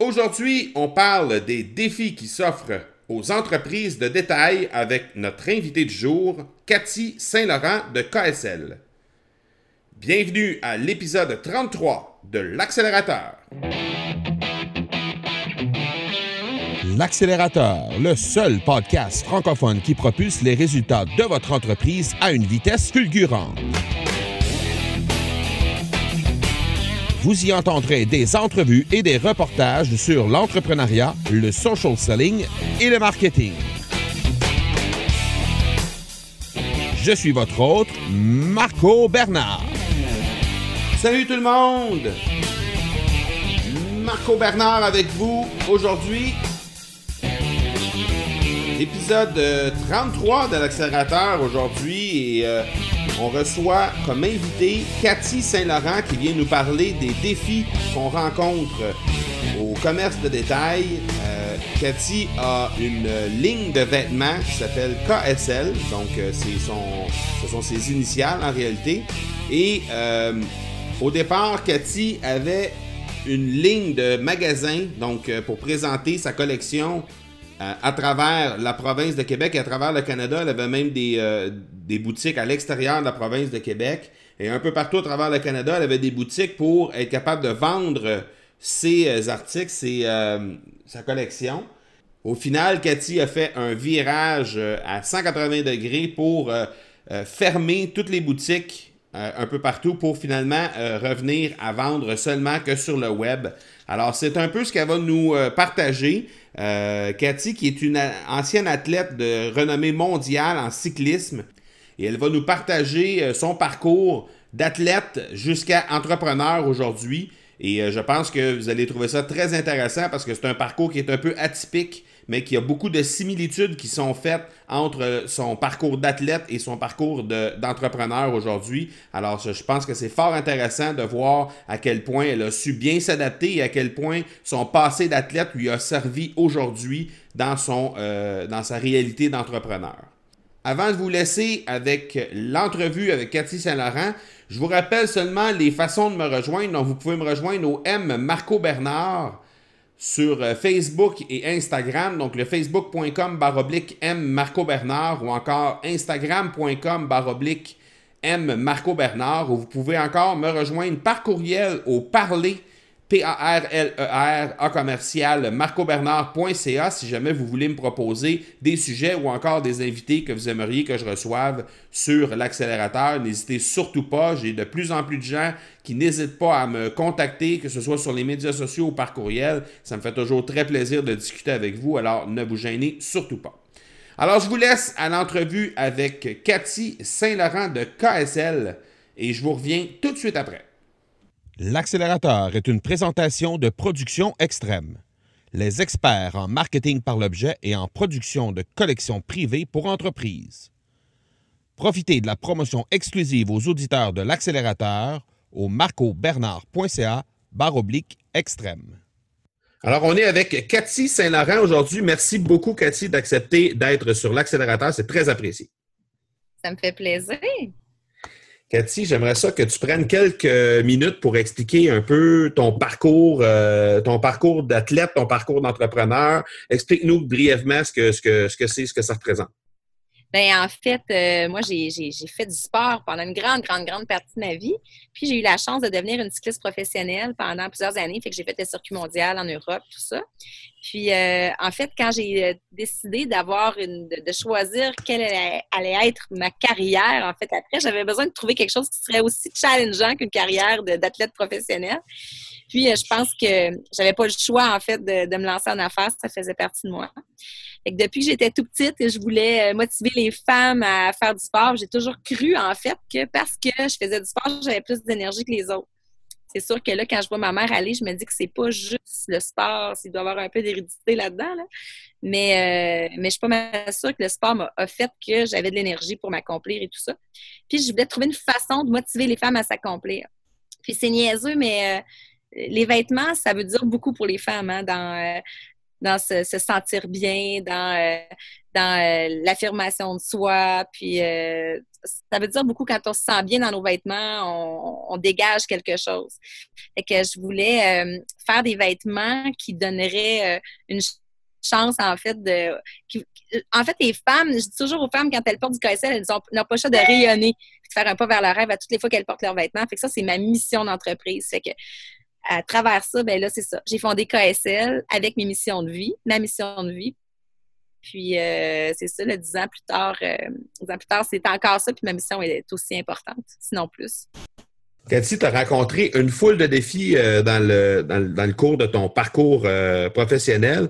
Aujourd'hui, on parle des défis qui s'offrent aux entreprises de détail avec notre invité du jour, Cathy Saint-Laurent de KSL. Bienvenue à l'épisode 33 de l'Accélérateur. L'Accélérateur, le seul podcast francophone qui propulse les résultats de votre entreprise à une vitesse fulgurante. Vous y entendrez des entrevues et des reportages sur l'entrepreneuriat, le social selling et le marketing. Je suis votre hôte, Marco Bernard. Salut tout le monde! Marco Bernard avec vous aujourd'hui. Épisode 33 de l'Accélérateur aujourd'hui et on reçoit comme invité Cathy Saint-Laurent qui vient nous parler des défis qu'on rencontre au commerce de détail. Cathy a une ligne de vêtements qui s'appelle KSL, donc ce sont ses initiales en réalité. Et au départ, Cathy avait une ligne de magasins donc pour présenter sa collection à travers la province de Québec et à travers le Canada. Elle avait même des boutiques à l'extérieur de la province de Québec. Et un peu partout à travers le Canada, elle avait des boutiques pour être capable de vendre ses articles, sa collection. Au final, Cathy a fait un virage à 180 degrés pour fermer toutes les boutiques un peu partout pour finalement revenir à vendre seulement que sur le web. Alors, c'est un peu ce qu'elle va nous partager. Cathy, qui est une ancienne athlète de renommée mondiale en cyclisme, et elle va nous partager son parcours d'athlète jusqu'à entrepreneur aujourd'hui. Et je pense que vous allez trouver ça très intéressant parce que c'est un parcours qui est un peu atypique, mais qui a beaucoup de similitudes qui sont faites entre son parcours d'athlète et son parcours d'entrepreneur aujourd'hui. Alors, je pense que c'est fort intéressant de voir à quel point elle a su bien s'adapter et à quel point son passé d'athlète lui a servi aujourd'hui dans sa réalité d'entrepreneur. Avant de vous laisser avec l'entrevue avec Cathy Saint-Laurent, je vous rappelle seulement les façons de me rejoindre. Donc, vous pouvez me rejoindre au M Marco Bernard sur Facebook et Instagram, donc le facebook.com/M Marco Bernard ou encore instagram.com/M Marco Bernard, où vous pouvez encore me rejoindre par courriel au parler, PARLER, commercial, marcobernard.ca si jamais vous voulez me proposer des sujets ou encore des invités que vous aimeriez que je reçoive sur l'accélérateur. N'hésitez surtout pas, j'ai de plus en plus de gens qui n'hésitent pas à me contacter, que ce soit sur les médias sociaux ou par courriel. Ça me fait toujours très plaisir de discuter avec vous, alors ne vous gênez surtout pas. Alors, je vous laisse à l'entrevue avec Cathy Saint-Laurent de KSL et je vous reviens tout de suite après. L'Accélérateur est une présentation de Production Extrême, les experts en marketing par l'objet et en production de collections privées pour entreprises. Profitez de la promotion exclusive aux auditeurs de l'Accélérateur au marcobernard.ca/extrême. Alors, on est avec Cathy Saint-Laurent aujourd'hui. Merci beaucoup, Cathy, d'accepter d'être sur l'Accélérateur. C'est très apprécié. Ça me fait plaisir. Cathy, j'aimerais ça que tu prennes quelques minutes pour expliquer un peu ton parcours d'athlète, ton parcours d'entrepreneur. Explique-nous brièvement ce que c'est, ce que ça représente. Bien, en fait, moi, j'ai fait du sport pendant une grande partie de ma vie. Puis, j'ai eu la chance de devenir une cycliste professionnelle pendant plusieurs années. Fait que j'ai fait le circuit mondial en Europe, tout ça. Puis, en fait, quand j'ai décidé de choisir quelle allait être ma carrière, en fait, après, j'avais besoin de trouver quelque chose qui serait aussi challengeant qu'une carrière d'athlète professionnel. Puis, je pense que j'avais pas le choix, en fait, de me lancer en affaires. Ça faisait partie de moi. Fait que depuis que j'étais tout petite, je voulais motiver les femmes à faire du sport. J'ai toujours cru, en fait, que parce que je faisais du sport, j'avais plus d'énergie que les autres. C'est sûr que là, quand je vois ma mère aller, je me dis que c'est pas juste le sport, il doit y avoir un peu d'hérédité là-dedans, là. Mais je suis pas mal sûre que le sport a fait que j'avais de l'énergie pour m'accomplir et tout ça. Puis je voulais trouver une façon de motiver les femmes à s'accomplir. Puis c'est niaiseux, mais les vêtements, ça veut dire beaucoup pour les femmes, hein, se sentir bien, dans l'affirmation de soi. Puis ça veut dire beaucoup quand on se sent bien dans nos vêtements, on dégage quelque chose. Fait que je voulais faire des vêtements qui donneraient une chance, en fait, en fait, les femmes, je dis toujours aux femmes, quand elles portent du KSL, elles n'ont pas le choix de rayonner, de faire un pas vers le rêve à toutes les fois qu'elles portent leurs vêtements. Fait que ça, c'est ma mission d'entreprise. Fait que à travers ça, ben là, c'est ça. J'ai fondé KSL avec mes missions de vie, ma mission de vie. Puis, c'est ça, 10 ans plus tard, c'est encore ça, puis ma mission est aussi importante, sinon plus. Cathy, tu as rencontré une foule de défis dans le cours de ton parcours professionnel.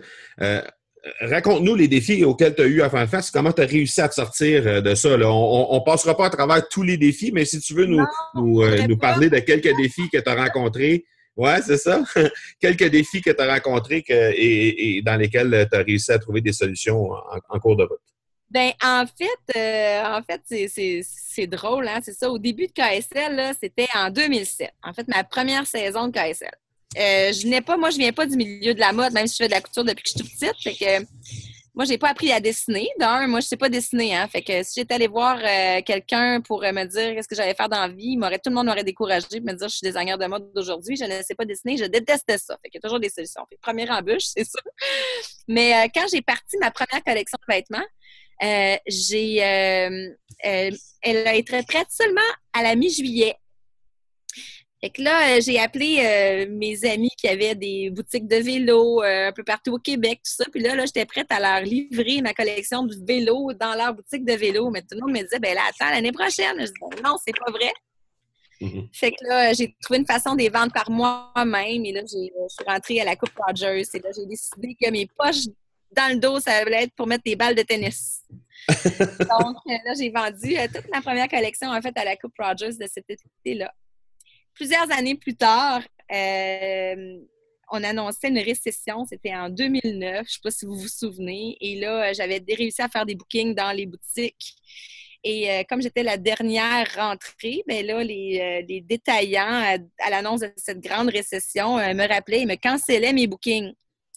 Raconte-nous les défis auxquels tu as eu à faire face. Comment tu as réussi à te sortir de ça? Là? On ne passera pas à travers tous les défis, mais si tu veux nous parler de quelques défis que tu as rencontrés. Oui, c'est ça. Quelques défis que tu as rencontrés et dans lesquels tu as réussi à trouver des solutions en cours de route. Ben en fait, c'est drôle, hein? C'est ça. Au début de KSL, là, c'était en 2007. En fait, ma première saison de KSL. Je viens pas du milieu de la mode, même si je fais de la couture depuis que je suis toute petite. Fait que moi, j'ai pas appris à dessiner. Moi, je sais pas dessiner, hein. Fait que si j'étais allée voir quelqu'un pour me dire qu'est-ce que j'allais faire dans la vie, tout le monde m'aurait découragée pour me dire je suis designer de mode d'aujourd'hui, je ne sais pas dessiner, je détestais ça. Fait qu'il y a toujours des solutions. Fait que première embûche, c'est ça. Mais quand j'ai parti ma première collection de vêtements, elle a été prête seulement à la mi-juillet. Fait que là, j'ai appelé mes amis qui avaient des boutiques de vélo un peu partout au Québec, tout ça. Puis là, j'étais prête à leur livrer ma collection de vélo dans leur boutique de vélo. Mais tout le monde me disait, ben là, attends, l'année prochaine. Je dis, non, c'est pas vrai. Mm-hmm. Fait que là, j'ai trouvé une façon de les vendre par moi-même. Et là, je suis rentrée à la Coupe Rogers. Et là, j'ai décidé que mes poches dans le dos, ça allait être pour mettre des balles de tennis. Donc, là, j'ai vendu toute ma première collection, en fait, à la Coupe Rogers de cet été-là. Plusieurs années plus tard, on annonçait une récession. C'était en 2009. Je ne sais pas si vous vous souvenez. Et là, j'avais réussi à faire des bookings dans les boutiques. Et comme j'étais la dernière rentrée, bien là, les détaillants, à l'annonce de cette grande récession, me rappelaient et me cancellaient mes bookings.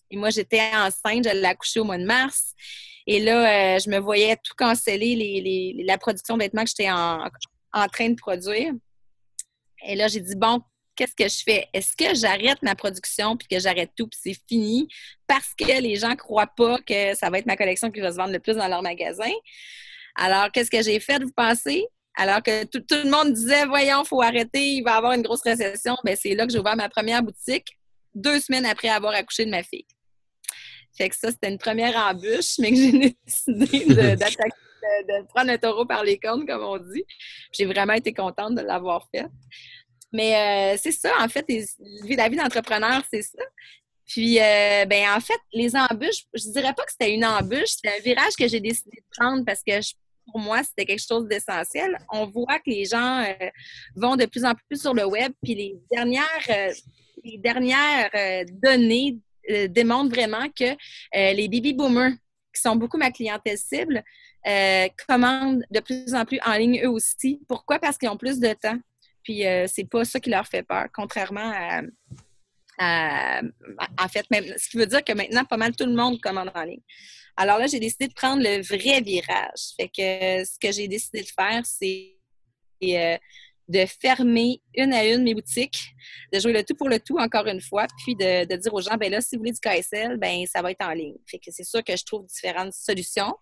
Et moi, j'étais enceinte, j'allais accoucher au mois de mars. Et là, je me voyais tout canceller la production de vêtements que j'étais en train de produire. Et là, j'ai dit, bon, qu'est-ce que je fais? Est-ce que j'arrête ma production puis que j'arrête tout puis c'est fini parce que les gens ne croient pas que ça va être ma collection qui va se vendre le plus dans leur magasin? Alors, qu'est-ce que j'ai fait, vous pensez? Alors que tout le monde disait, voyons, il faut arrêter, il va y avoir une grosse récession. Bien, c'est là que j'ai ouvert ma première boutique 2 semaines après avoir accouché de ma fille. Fait que ça, c'était une première embûche, mais que j'ai décidé d'attaquer, de prendre un taureau par les cornes, comme on dit. J'ai vraiment été contente de l'avoir fait. Mais c'est ça, en fait, la vie d'entrepreneur, c'est ça. Puis, en fait, les embûches, je dirais pas que c'était une embûche, c'était un virage que j'ai décidé de prendre parce que pour moi, c'était quelque chose d'essentiel. On voit que les gens vont de plus en plus sur le web, puis les dernières données démontrent vraiment que les baby boomers, qui sont beaucoup ma clientèle cible, commandent de plus en plus en ligne eux aussi. Pourquoi? Parce qu'ils ont plus de temps. Puis, c'est pas ça qui leur fait peur, contrairement en fait, même, ce qui veut dire que maintenant, pas mal tout le monde commande en ligne. Alors là, j'ai décidé de prendre le vrai virage. Fait que ce que j'ai décidé de faire, c'est de fermer une à une mes boutiques, de jouer le tout pour le tout encore une fois, puis de dire aux gens, ben là, si vous voulez du KSL, ben ça va être en ligne. Fait que c'est sûr que je trouve différentes solutions,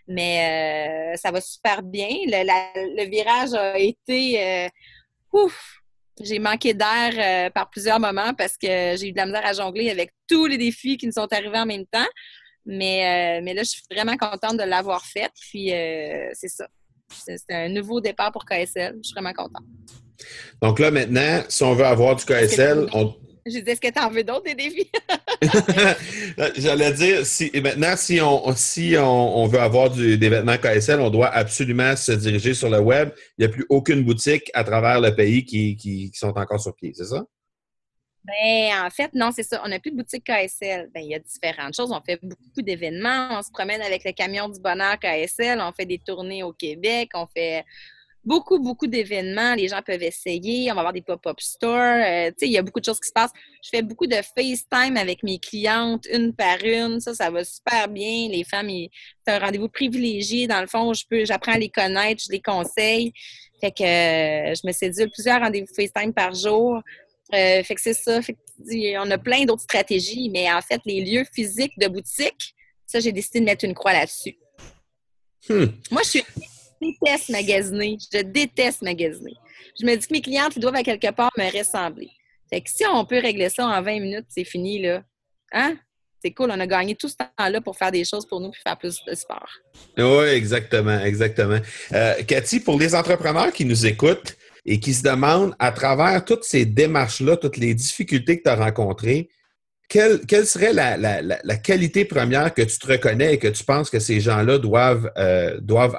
mais ça va super bien. Le virage a été j'ai manqué d'air par plusieurs moments parce que j'ai eu de la misère à jongler avec tous les défis qui nous sont arrivés en même temps. Mais là, je suis vraiment contente de l'avoir fait. Puis, c'est ça. C'est un nouveau départ pour KSL. Je suis vraiment contente. Donc là, maintenant, si on veut avoir du KSL, Je disais, est-ce que tu en veux d'autres des défis? J'allais dire, si on veut avoir des vêtements KSL, on doit absolument se diriger sur le web. Il n'y a plus aucune boutique à travers le pays qui sont encore sur pied, c'est ça? Ben, en fait, non, c'est ça. On n'a plus de boutique KSL. Ben, il y a différentes choses. On fait beaucoup d'événements. On se promène avec le camion du bonheur KSL. On fait des tournées au Québec. On fait beaucoup, beaucoup d'événements. Les gens peuvent essayer. On va avoir des pop-up stores. Il y a beaucoup de choses qui se passent. Je fais beaucoup de FaceTime avec mes clientes, une par une. Ça va super bien. Les femmes, c'est un rendez-vous privilégié. Dans le fond, j'apprends à les connaître, je les conseille. Fait que je me cédule plusieurs rendez-vous FaceTime par jour. Fait que c'est ça. Fait que, on a plein d'autres stratégies, mais en fait, les lieux physiques de boutique, ça, j'ai décidé de mettre une croix là-dessus. Moi, je déteste magasiner. Je déteste magasiner. Je me dis que mes clientes, ils doivent à quelque part me ressembler. Fait que si on peut régler ça en 20 minutes, c'est fini, là. Hein? C'est cool, on a gagné tout ce temps-là pour faire des choses pour nous puis faire plus de sport. Oui, exactement, exactement. Cathy, pour les entrepreneurs qui nous écoutent et qui se demandent, à travers toutes ces démarches-là, toutes les difficultés que tu as rencontrées, quelle serait la qualité première que tu te reconnais et que tu penses que ces gens-là doivent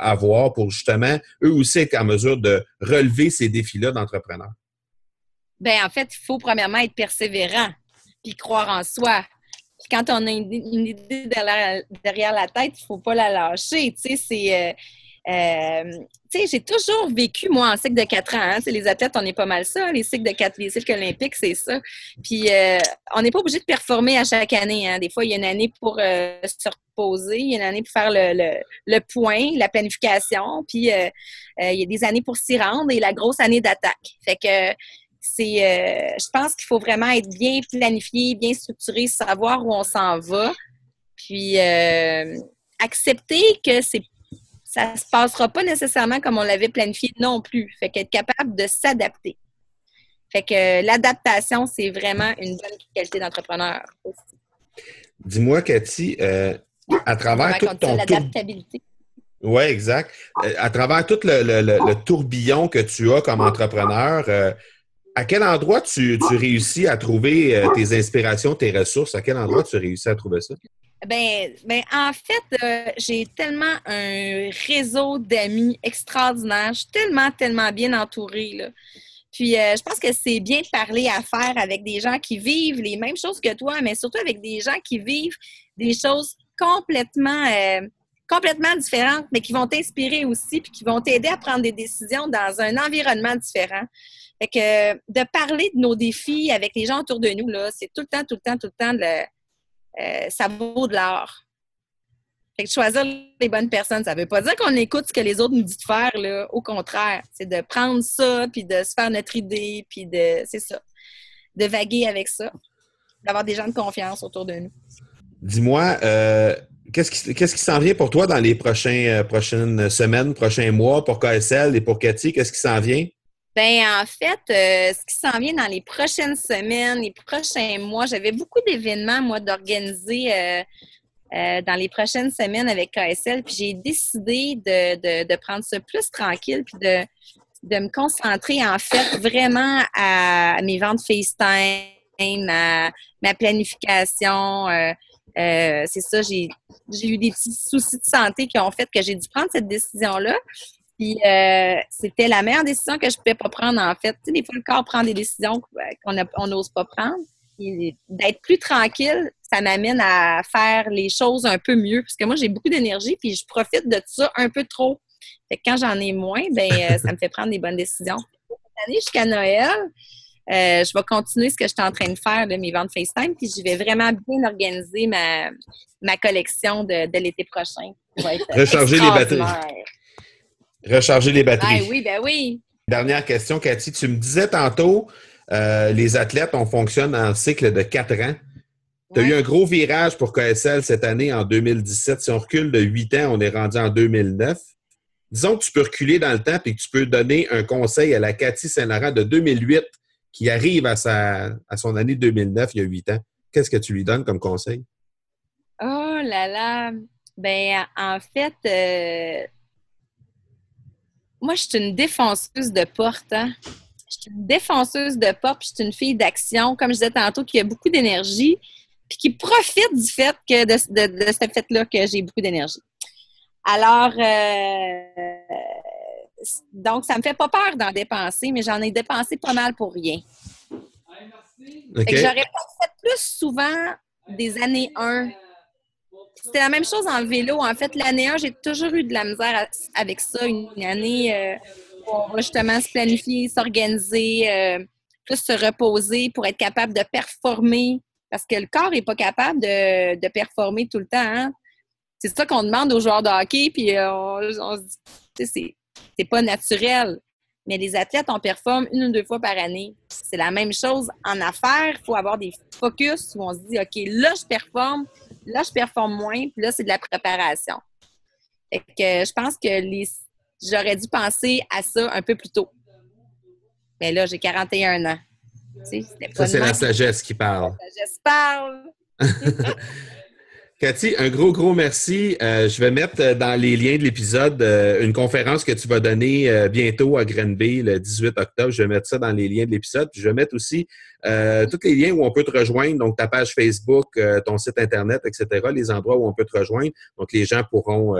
avoir pour justement, eux aussi, être en mesure de relever ces défis-là d'entrepreneur? Bien, en fait, il faut premièrement être persévérant puis croire en soi. Puis quand on a une idée derrière la tête, il ne faut pas la lâcher. Tu sais, j'ai toujours vécu, moi, en cycle de 4 ans. Hein. Les athlètes, on est pas mal ça. Les cycles olympiques, c'est ça. Puis, on n'est pas obligé de performer à chaque année. Hein. Des fois, il y a une année pour se reposer. Il y a une année pour faire le point, la planification. Puis, il y a des années pour s'y rendre et la grosse année d'attaque. Fait que je pense qu'il faut vraiment être bien planifié, bien structuré, savoir où on s'en va. Puis, accepter que ça ne se passera pas nécessairement comme on l'avait planifié non plus. Fait qu'être capable de s'adapter. Fait que l'adaptation, c'est vraiment une bonne qualité d'entrepreneur aussi. Dis-moi, Cathy, à travers tout ton l'adaptabilité. Oui, exact. À travers tout le tourbillon que tu as comme entrepreneur, à quel endroit tu réussis à trouver tes inspirations, tes ressources? À quel endroit tu réussis à trouver ça? Ben, en fait, j'ai tellement un réseau d'amis extraordinaire. Je suis tellement bien entourée, là. Puis, je pense que c'est bien de parler affaires avec des gens qui vivent les mêmes choses que toi, mais surtout avec des gens qui vivent des choses complètement différentes, mais qui vont t'inspirer aussi, puis qui vont t'aider à prendre des décisions dans un environnement différent. Fait que de parler de nos défis avec les gens autour de nous, là, c'est tout le temps ça vaut de l'or. Fait que choisir les bonnes personnes, ça veut pas dire qu'on écoute ce que les autres nous disent de faire, là. Au contraire, c'est de prendre ça, puis de se faire notre idée, puis c'est ça, de vaguer avec ça, d'avoir des gens de confiance autour de nous. Dis-moi, qu'est-ce qui s'en vient pour toi dans les prochaines semaines, prochains mois pour KSL et pour Cathy? Qu'est-ce qui s'en vient? Bien, en fait, ce qui s'en vient dans les prochaines semaines, les prochains mois, j'avais beaucoup d'événements, moi, d'organiser dans les prochaines semaines avec KSL, puis j'ai décidé de prendre ça plus tranquille, puis de me concentrer, en fait, vraiment à mes ventes FaceTime, à ma planification. C'est ça, j'ai eu des petits soucis de santé qui ont fait que j'ai dû prendre cette décision-là. Puis, c'était la meilleure décision que je ne pouvais pas prendre, en fait. Tu sais, des fois, le corps prend des décisions qu'on n'ose pas prendre. Et d'être plus tranquille, ça m'amène à faire les choses un peu mieux. Parce que moi, j'ai beaucoup d'énergie, puis je profite de ça un peu trop. Fait que quand j'en ai moins, ça me fait prendre des bonnes décisions. Cette année, jusqu'à Noël, je vais continuer ce que je suis en train de faire, de mes ventes FaceTime, puis je vais vraiment bien organiser ma collection de l'été prochain. Recharger les batteries. Recharger les batteries. Ben oui. Dernière question, Cathy. Tu me disais tantôt, les athlètes, on fonctionne en cycle de 4 ans. Tu as eu un gros virage pour KSL cette année en 2017. Si on recule de 8 ans, on est rendu en 2009. Disons que tu peux reculer dans le temps et que tu peux donner un conseil à la Cathy Saint-Laurent de 2008 qui arrive à son année 2009, il y a 8 ans. Qu'est-ce que tu lui donnes comme conseil? Oh là là! Ben, en fait... moi, je suis une défonceuse de porte. Hein? Je suis une défonceuse de porte, puis je suis une fille d'action, comme je disais tantôt, qui a beaucoup d'énergie, puis qui profite du fait que de ce fait-là que j'ai beaucoup d'énergie. Alors, donc, ça me fait pas peur d'en dépenser, mais j'en ai dépensé pas mal pour rien. Okay. Fait que j'aurais pas fait plus souvent des années 1. C'était la même chose en vélo. En fait, l'année 1, j'ai toujours eu de la misère avec ça. Une année On va justement se planifier, s'organiser, plus se reposer pour être capable de performer. Parce que le corps n'est pas capable de performer tout le temps. Hein? C'est ça qu'on demande aux joueurs de hockey, puis on se dit, tu sais, c'est pas naturel. Mais les athlètes, on performe 1 ou 2 fois par année. C'est la même chose en affaires. Il faut avoir des focus où on se dit, OK, là, je performe moins, puis là, c'est de la préparation. Fait que je pense que j'aurais dû penser à ça un peu plus tôt. Mais là, j'ai 41 ans. Tu sais, ça, c'est la sagesse qui parle. La sagesse parle. Cathy, un gros merci. Je vais mettre dans les liens de l'épisode une conférence que tu vas donner bientôt à Granby le 18 octobre. Je vais mettre ça dans les liens de l'épisode. Puis je vais mettre aussi tous les liens où on peut te rejoindre, donc ta page Facebook, ton site Internet, etc., les endroits où on peut te rejoindre. Donc, les gens pourront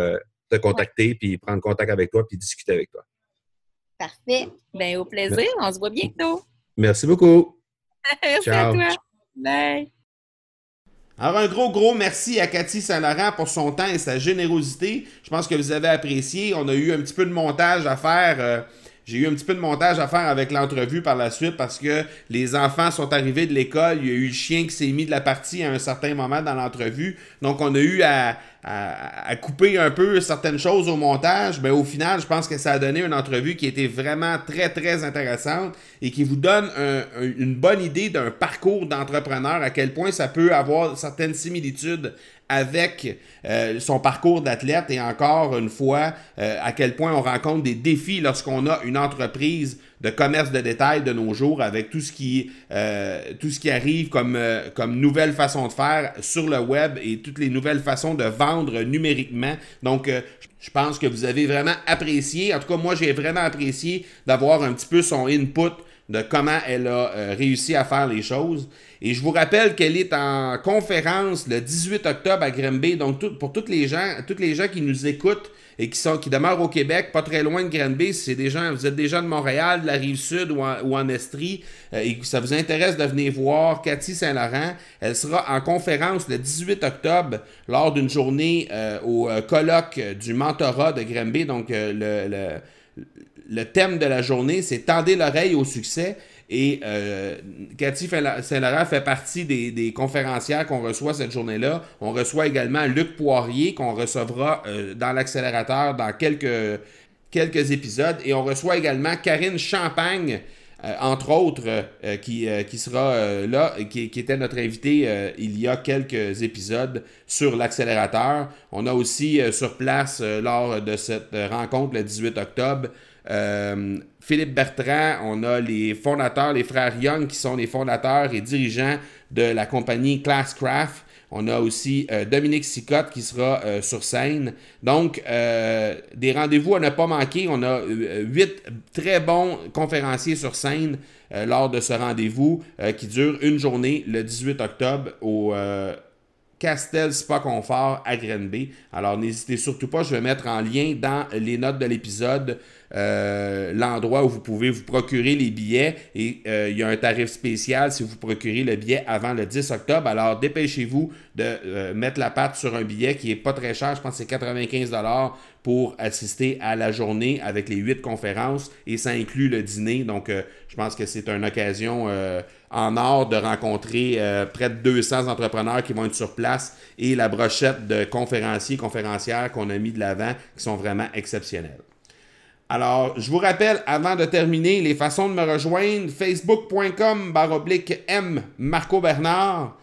te contacter, puis prendre contact avec toi, puis discuter avec toi. Parfait. Bien, au plaisir. On se voit bientôt. Merci beaucoup. Merci à toi. Bye. Alors, un gros merci à Cathy Saint-Laurent pour son temps et sa générosité. Je pense que vous avez apprécié. On a eu un petit peu de montage à faire. J'ai eu un petit peu de montage à faire avec l'entrevue par la suite parce que les enfants sont arrivés de l'école. Il y a eu le chien qui s'est mis de la partie à un certain moment dans l'entrevue. Donc, on a eu à couper un peu certaines choses au montage. Mais au final, je pense que ça a donné une entrevue qui était vraiment très intéressante et qui vous donne une bonne idée d'un parcours d'entrepreneur, à quel point ça peut avoir certaines similitudes avec son parcours d'athlète et encore une fois, à quel point on rencontre des défis lorsqu'on a une entreprise de commerce de détail de nos jours avec tout ce qui arrive comme nouvelle façon de faire sur le web et toutes les nouvelles façons de vendre numériquement. Donc, je pense que vous avez vraiment apprécié. En tout cas, moi, j'ai vraiment apprécié d'avoir un petit peu son input de comment elle a réussi à faire les choses. Et je vous rappelle qu'elle est en conférence le 18 octobre à Granby. Donc, pour tous les gens qui nous écoutent et qui demeurent au Québec, pas très loin de Granby, si vous êtes des gens de Montréal, de la Rive-Sud ou en Estrie, et que ça vous intéresse de venir voir Cathy Saint-Laurent, elle sera en conférence le 18 octobre lors d'une journée au colloque du mentorat de Granby. Donc, le thème de la journée, c'est « Tendez l'oreille au succès ». Et Cathy Saint-Laurent fait partie des conférencières qu'on reçoit cette journée-là. On reçoit également Luc Poirier, qu'on recevra dans l'accélérateur dans quelques épisodes. Et on reçoit également Karine Champagne, entre autres, qui sera là, qui était notre invitée il y a quelques épisodes sur l'accélérateur. On a aussi sur place, lors de cette rencontre le 18 octobre, Philippe Bertrand, on a les fondateurs, les frères Young, qui sont les fondateurs et dirigeants de la compagnie Classcraft. On a aussi Dominique Sicotte qui sera sur scène. Donc, des rendez-vous à ne pas manquer. On a 8 très bons conférenciers sur scène lors de ce rendez-vous qui dure une journée le 18 octobre au Castel Spa Confort à Granby. Alors, n'hésitez surtout pas, je vais mettre en lien dans les notes de l'épisode l'endroit où vous pouvez vous procurer les billets et il y a un tarif spécial si vous procurez le billet avant le 10 octobre. Alors, dépêchez-vous de mettre la patte sur un billet qui n'est pas très cher. Je pense que c'est 95 $ pour assister à la journée avec les 8 conférences et ça inclut le dîner. Donc, je pense que c'est une occasion en or de rencontrer près de 200 entrepreneurs qui vont être sur place et la brochette de conférenciers, conférencières qu'on a mis de l'avant qui sont vraiment exceptionnelles. Alors, je vous rappelle, avant de terminer, les façons de me rejoindre, facebook.com/M Marco Bernard,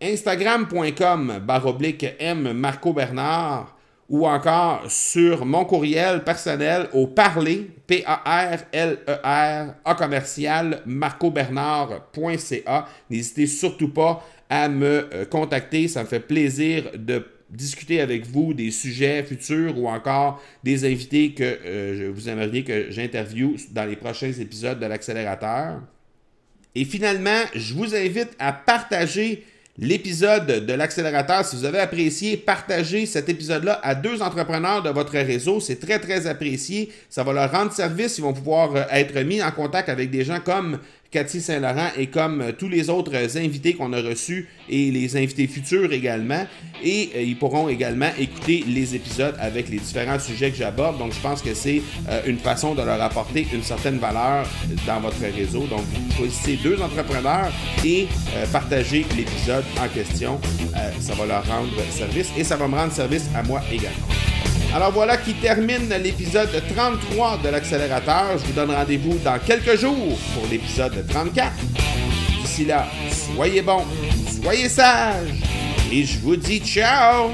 instagram.com/M Marco Bernard, ou encore sur mon courriel personnel au parler, PARLER, @marcobernard.ca. N'hésitez surtout pas à me contacter, ça me fait plaisir de discuter avec vous des sujets futurs ou encore des invités que vous aimeriez que j'interviewe dans les prochains épisodes de l'accélérateur. Et finalement, je vous invite à partager l'épisode de l'accélérateur. Si vous avez apprécié, partagez cet épisode-là à 2 entrepreneurs de votre réseau. C'est très apprécié. Ça va leur rendre service. Ils vont pouvoir être mis en contact avec des gens comme Cathy Saint-Laurent est comme tous les autres invités qu'on a reçus et les invités futurs également. Et ils pourront également écouter les épisodes avec les différents sujets que j'aborde. Donc, je pense que c'est une façon de leur apporter une certaine valeur dans votre réseau. Donc, vous choisissez 2 entrepreneurs et partagez l'épisode en question. Ça va leur rendre service et ça va me rendre service à moi également. Alors voilà qui termine l'épisode 33 de l'accélérateur. Je vous donne rendez-vous dans quelques jours pour l'épisode 34. D'ici là, soyez bons, soyez sages et je vous dis ciao!